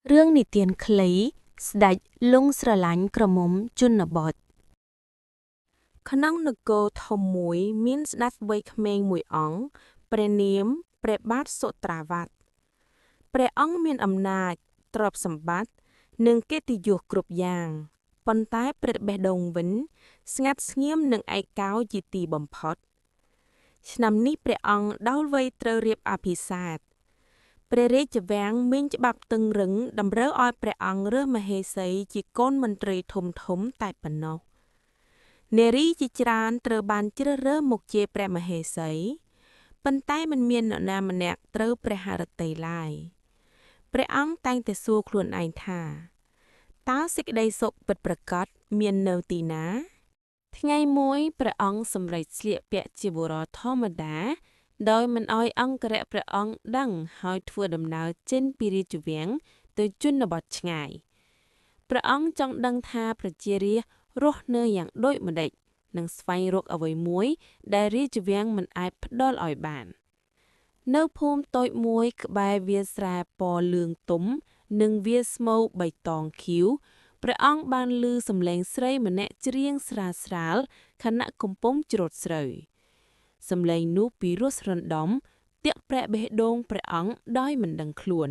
เรื่องនិទានខ្លីស្ដេចលង់ស្រឡាញ់ក្រមុំជនបទក្នុងនគរធំមួយមានស្ដេចវ័យក្មេងមួយអង្គព្រះនាមព្រះបាទសុត្រាវត្ថិព្រះអង្គមានអំណាចទ្រព្យសម្បត្តិនិងកិត្តិយសគ្រប់យ៉ាងប៉ុន្តែព្រះបេះដូងវិញស្ងាត់ស្ងៀមនិងឯកោជាទីបំផុតឆ្នាំនេះព្រះអង្គដល់វ័យត្រូវរៀបអភិសេកព្រះរាជវាំងមានច្បាប់តឹងរ៉ឹងតម្រូវឲ្យព្រះអង្គរើសមហេសីជាកូនមន្ត្រីធំតែប៉ុណ្ណោះនារីជាច្រើនត្រូវបានជ្រើសរើសមកជាព្រះមហេសីប៉ុន្តែមិនមាននរណាម្នាក់ត្រូវព្រះハរតីឡើយព្រះអង្គតែងតែសួរខ្លួនឯងថាតើសេចក្តីសុខពិតប្រាកដមាននៅទីណាថ្ងៃមួយព្រះអង្គសម្រេចស្លៀកពាក់ជាបុរសធម្មតាដោយមិនអោយអង្គរៈព្រះអង្គដឹងហើយធ្វើដំណើរចេញពីរាជវាំងទៅជនបទឆ្ងាយព្រះអង្គចង់ដឹងថាប្រជារាស្ត្ររស់នៅយ៉ាងដូចម្តេចនិងស្វែងរកអ្វីមួយដែលរាជវាំងមិនអាចផ្ដល់ឲ្យបាននៅភូមិតូចមួយក្បែរវាលស្រែពណ៌លឿងទុំនិងវាលស្មៅបៃតងខៀវព្រះអង្គបានឮសំឡេងស្រីម្នាក់ច្រៀងស្រាលខណៈកំពុងច្រូតស្រូវសំឡេងនោះពីរោះរណ្ដំទាក់ព្រះបេះដូងព្រះអង្គដោយមិនដឹងខ្លួន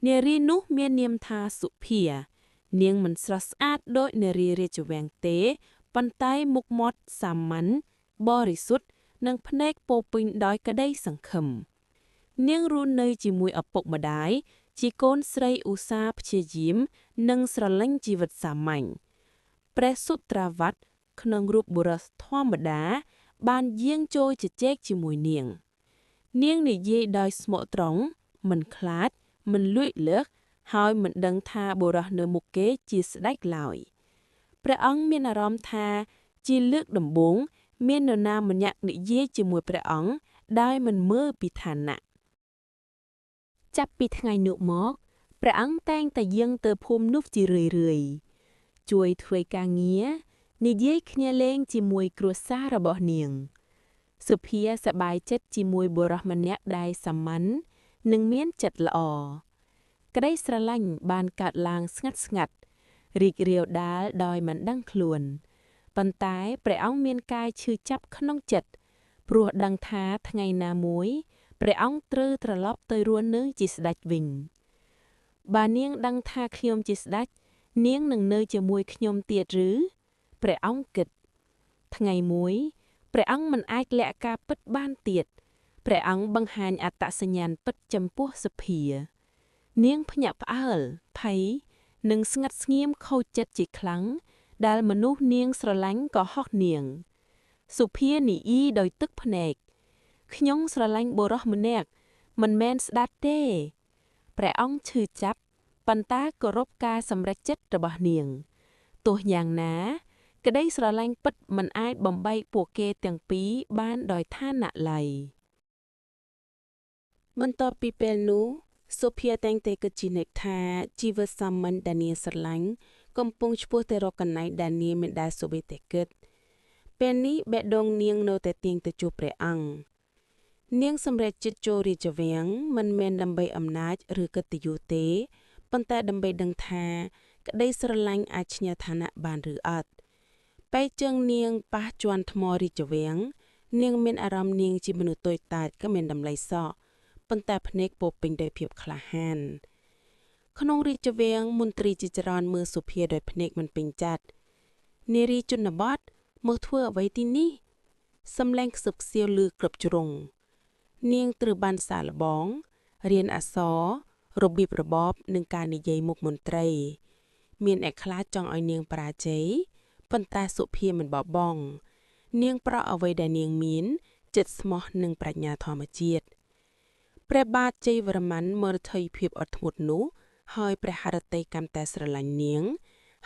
នារីនោះមាននាមថាសុភានាងមិនស្រស់ស្អាតដូចនារីរាជវាំងទេប៉ុន្តែមុខមាត់សាមញ្ញបរិសុទ្ធនិងភ្នែកពោរពេញដោយក្តីសង្ឃឹមនាងរស់នៅជាមួយឪពុកម្ដាយជាកូនស្រីឧស្សាហ៍ព្យាយាមនិងស្រឡាញ់ជីវិតសាមញ្ញព្រះសុត្រាវត្ថិក្នុងរូបបុរសធម្មតាបានយាងចូលជជែកជាមួយនាងនិយាយដោយស្មោះត្រង់មិនខ្លាចមិនលួចលើកហើយមិនដឹងថាបុរសនៅមុខគេជាស្ដេចឡើយព្រះអង្គមានអារម្មណ៍ថាជាលើកដំបូងមាននរណាម្នាក់និយាយជាមួយព្រះអង្គដោយមិនមើលពីឋានៈចាប់ពីថ្ងៃនោះមកព្រះអង្គតែងតែយាងទៅភូមិនោះជារឿយជួយធ្វើការងារនិយាយគ្នាលេងជាមួយគ្រួសាររបស់នាងសុភាសប្បាយចិត្តជាមួយបុរសម្នាក់ដែលសាមញ្ញនិងមានចិត្តល្អក្តីស្រឡាញ់បានកើតឡើងស្ងាត់រីករាលដាលដោយមិនដឹងខ្លួនប៉ុន្តែព្រះអង្គមានកាយឈឺចាប់ក្នុងចិត្តព្រោះដឹងថាថ្ងៃណាមួយព្រះអង្គត្រូវត្រឡប់ទៅរស់នៅជាស្ដេចវិញបើនាងដឹងថាខ្ញុំជាស្ដេចនាងនឹងនៅជាមួយខ្ញុំទៀតឬព្រះអង្គគិតថ្ងៃមួយព្រះអង្គមិនអាចលាក់ការពិតបានទៀតព្រះអង្គបង្ហាញអត្តសញ្ញាណពិតចំពោះសុភានាងភ្ញាក់ផ្អើលភ័យនិងស្ងាត់ស្ងៀមខូចចិត្តជាខ្លាំងដែលមនុស្សនាងស្រឡាញ់ក៏ហោះនាងសុភានិយាយដោយទឹកភ្នែកខ្ញុំស្រឡាញ់បុរសម្នាក់មិនមែនស្ដេចទេព្រះអង្គឈឺចាប់ប៉ុន្តែគោរពការសម្រេចចិត្តរបស់នាងទោះយ៉ាងណាក្តីស្រឡាញ់ពិតមិនអាចបំបែកពួកគេទាំងពីរបានដោយឋានៈឡើយបន្ទាប់ពីពេលនោះសុភាតែងតែគិតជានិច្ចថាជីវិតសាមញ្ញដែលនាងស្រឡាញ់កំពុងឆ្ពោះទៅរកកន្លែងដែលនាងមិនដែលសូម្បីតែគិតពេលនេះបេះដូងនាងនៅតែទាញទៅជួបព្រះអង្គនាងសម្រេចចិត្តចូលរាជវាំងមិនមែនដើម្បីអំណាចឬកិត្តិយសទេប៉ុន្តែដើម្បីដឹងថាក្តីស្រឡាញ់អាចឈ្នះឋានៈបានឬអត់ពេលជើងនាងប៉ះជាន់ថ្មរាជវាំងនាងមានអារម្មណ៍នាងជាមនុស្សតូចតាចក៏មានតម្លៃសោះប៉ុន្តែភ្នែកពោរពេញដោយភាពក្លាហានក្នុងរាជវាំងមន្ត្រីជាច្រើនមើលសុភាដោយភ្នែកមិនពេញចិត្តនារីជនបទមកធ្វើអ្វីទីនេះសំឡេងខ្សឹបខ្សៀវឮគ្រប់ជ្រុងនាងត្រូវបានសាកល្បងរៀនអក្សររបៀបរបបនិងការនិយាយមុខមន្ត្រីមានអ្នកខ្លះចង់ឲ្យនាងបរាជ័យប៉ុន្តែសុភាមិនបបង់នាងប្រោសអ្វីដែលនាងមានចិត្តស្មោះនិងប្រាជ្ញាធម្មជាតិព្រះបាទជ័យវរ្ម័នមើលថយភាពអត់ធ្មត់នោះហើយព្រះハរតីកាន់តែស្រឡាញ់នាង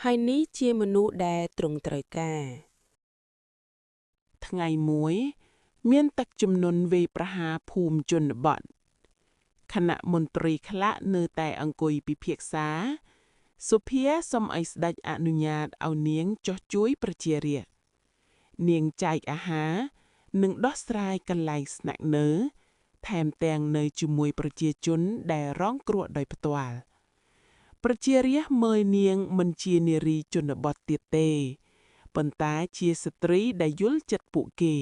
ហើយនេះជាមនុស្សដែលទ្រង់ត្រូវការថ្ងៃមួយមានទឹកជំនន់វាយប្រហារភូមិជនបទគណៈមន្ត្រីខ្លះនៅតែអង្គុយពិភាក្សាសុភាសុំឲ្យស្ដេចអនុញ្ញាតឲ្យនាងចុះជួយប្រជារាស្ត្រនាងចែកអាហារនិងដោះស្រាយកន្លែងស្នាក់នៅថែមទាំងនៅជាមួយប្រជាជនដែលរងគ្រោះដោយផ្ទាល់ ប្រជារាស្ត្រមើលនាងមិនជានារីជនបទទៀតទេប៉ុន្តែជាស្ត្រីដែលយល់ចិត្តពួកគេ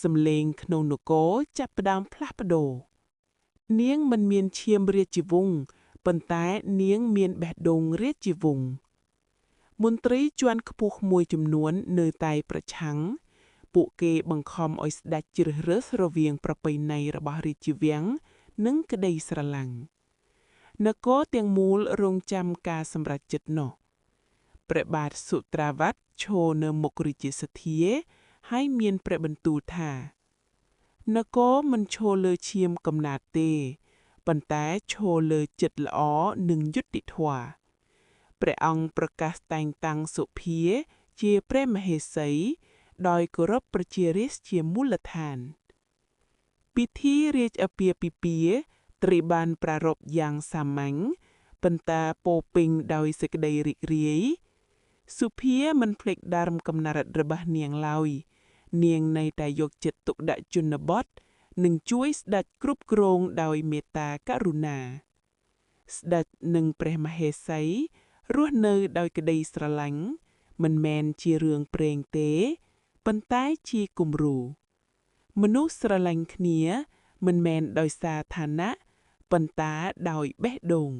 សំឡេងក្នុងនគរចាប់ផ្ដើមផ្លាស់ប្ដូរនាងមិនមានឈាមរាជវង្សប៉ុន្តែនាងមានបេះដូងរាជវង្សមន្ត្រីជាន់ខ្ពស់មួយចំនួននៅតែប្រឆាំងពួកគេបង្ខំឲ្យស្ដេចជ្រើសរើសរវាងប្រពៃណីរបស់រាជវាំងនិងក្តីស្រឡាញ់នគរទាំងមូលរងចាំការសម្រេចចិត្តនោះព្រះបាទសុត្រាវត្តឈរនៅមុខរាជសទ្ធាហើយមានព្រះបន្ទូលថានគរមិនឈរលើឈាមកំណាតទេប៉ុន្តែឈរលើចិត្តល្អនិងយុត្តិធម៌ព្រះអង្គប្រកាសតែងតាំងសុភាជាព្រះមហេសីដោយគោរពប្រជារាស្ត្រជាមូលដ្ឋានពិធីរាជអាពាហ៍ពិពាហ៍ត្រូវបានប្រារព្ធយ៉ាងសាមញ្ញប៉ុន្តែពោរពេញដោយសេចក្តីរីករាយសុភាមិនភ្លេចដើមកំណើតរបស់នាងឡើយនាងនៅតែយកចិត្តទុកដាក់ជនបទនិងជួយស្ដេចគ្រប់គ្រងដោយមេត្តាករុណាស្ដេចនិងព្រះមហេសីរស់នៅដោយក្តីស្រឡាញ់មិនមែនជារឿងព្រេងទេប៉ុន្តែជាគំរូមនុស្សស្រឡាញ់គ្នាមិនមែនដោយសារឋានៈប៉ុន្តែដោយបេះដូង